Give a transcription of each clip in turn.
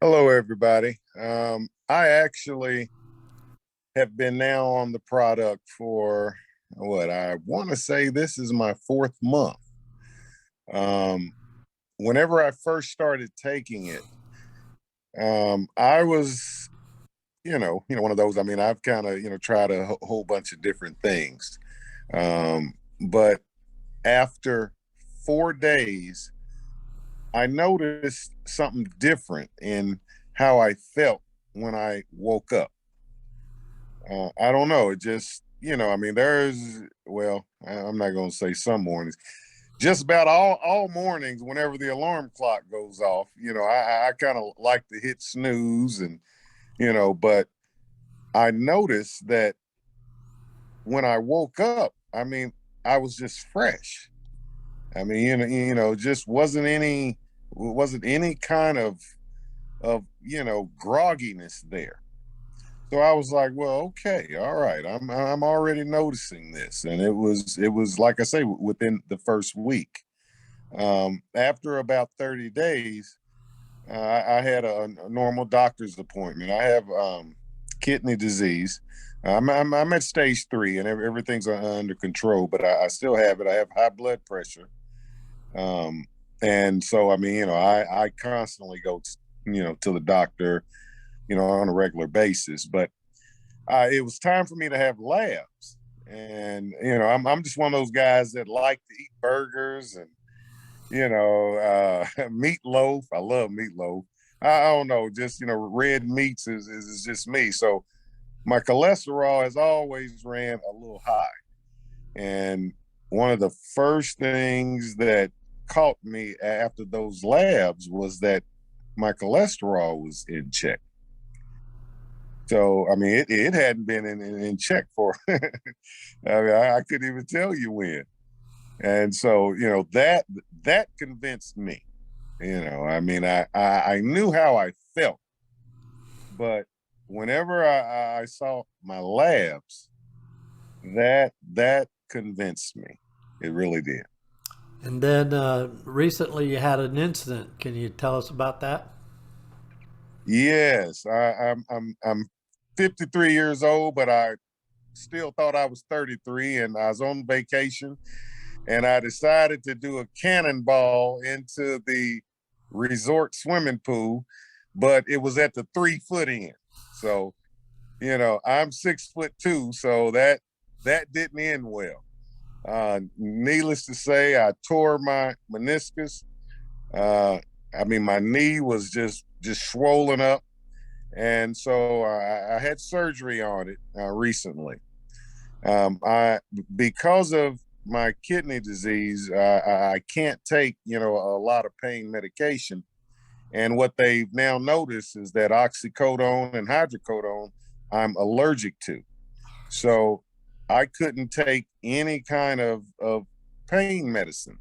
Hello, everybody. I actually have been now on the product for what I want to say this is my fourth month. Um, Whenever I first started taking it, I was, one of those. I mean, I've kind of, tried a whole bunch of different things. But after 4 days, I noticed something different in how I felt when I woke up. I don't know. It just, I mean, I'm not going to say some mornings, just about all mornings, whenever the alarm clock goes off, I kind of like to hit snooze but I noticed that when I woke up, I mean, I was just fresh. I mean, just wasn't any kind of, grogginess there. So I was like, well, okay, all right. I'm already noticing this, and it was like I say, within the first week. After about 30 days, I had a normal doctor's appointment. I have kidney disease. I'm at stage three, and everything's under control, but I still have it. I have high blood pressure, um, and so I mean, I constantly go, to the doctor, on a regular basis, but it was time for me to have labs. And I'm just one of those guys that like to eat burgers and meatloaf. I love meatloaf. I don't know, just red meats is just me. So my cholesterol has always ran a little high. And one of the first things that caught me after those labs was that my cholesterol was in check. So I mean, it hadn't been in check for. I mean, I couldn't even tell you when. And so that convinced me. I mean, I knew how I felt, but whenever I saw my labs, that convinced me. It really did. And then recently you had an incident. Can you tell us about that? Yes, I'm 53 years old, but I still thought I was 33, and I was on vacation, and I decided to do a cannonball into the resort swimming pool, but it was at the 3 foot end. So, I'm 6'2", so that didn't end well. Needless to say, I tore my meniscus. Uh, I mean, my knee was just swollen up, and so I had surgery on it recently. I Because of my kidney disease, I can't take a lot of pain medication. And what they've now noticed is that oxycodone and hydrocodone I'm allergic to. So I couldn't take any kind of pain medicine.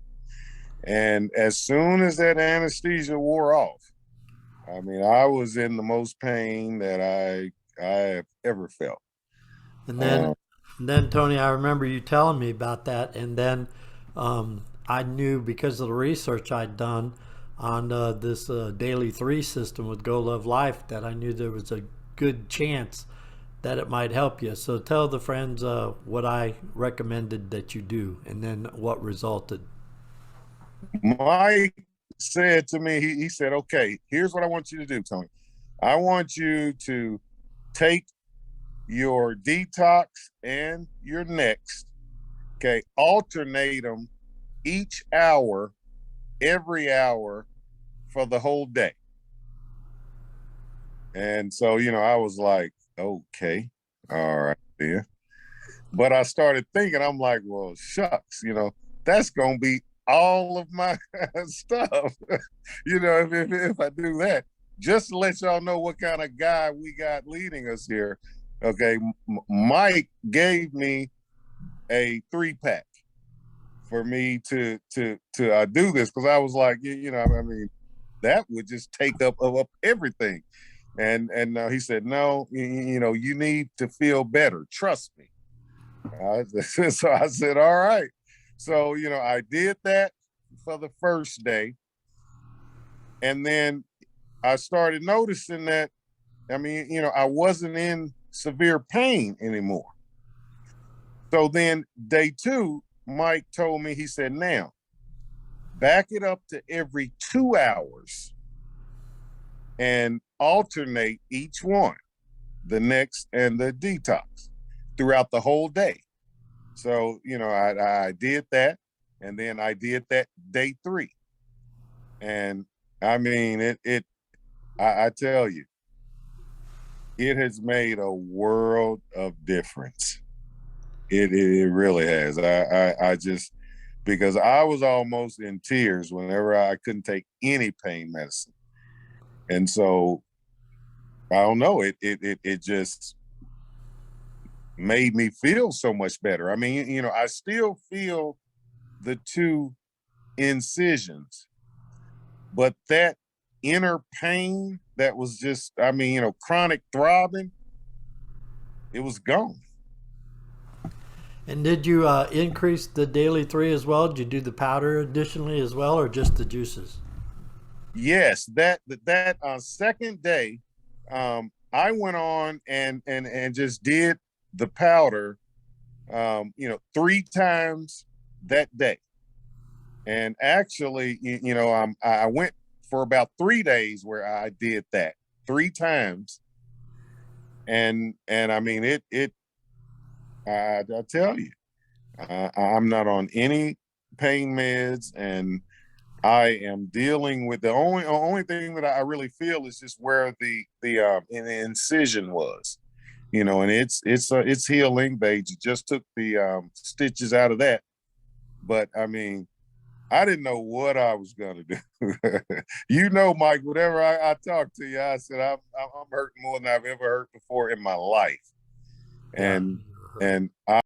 And as soon as that anesthesia wore off, I mean, I was in the most pain that I have ever felt. And then, Uh, Tony, I remember you telling me about that, and then I knew because of the research I'd done on this daily three system with Go Love Life that I knew there was a good chance that it might help you. So tell the friends what I recommended that you do, and then what resulted. Mike said to me, he said, okay, here's what I want you to do, Tony. I want you to take your detox and your next, okay, alternate them each hour, every hour for the whole day. And so, I was like, okay, all right, then. But I started thinking, I'm like, well, shucks, that's going to be all of my stuff. If I do that, just to let y'all know what kind of guy we got leading us here. Okay. Mike gave me a 3-pack for me to do this, because I was like, I mean, that would just take up everything. And he said, no, you need to feel better. Trust me. So I said, all right. So, I did that for the first day. And then I started noticing that, I mean, I wasn't in severe pain anymore. So then day two, Mike told me, he said, now back it up to every 2 hours and alternate each one, the next and the detox, throughout the whole day. So, I did that. And then I did that day three. And I mean, I tell you, it has made a world of difference. It really has. I just, because I was almost in tears whenever I couldn't take any pain medicine. And so I don't know, it just made me feel so much better. I mean, I still feel the two incisions, but that inner pain that was just, I mean, chronic throbbing, it was gone. And did you increase the daily three as well? Did you do the powder additionally as well, or just the juices? Yes, that second day, I went on and just did the powder, 3 times that day. And actually, I went for about 3 days where I did that 3 times, and I mean I tell you, I'm not on any pain meds, and I am dealing with the only thing that I really feel is just where the incision was, and it's healing. They just took the stitches out of that, but I mean, I didn't know what I was gonna do. Mike, whenever I talk to you, I said I'm hurting more than I've ever hurt before in my life, Yeah, and you're hurt. and I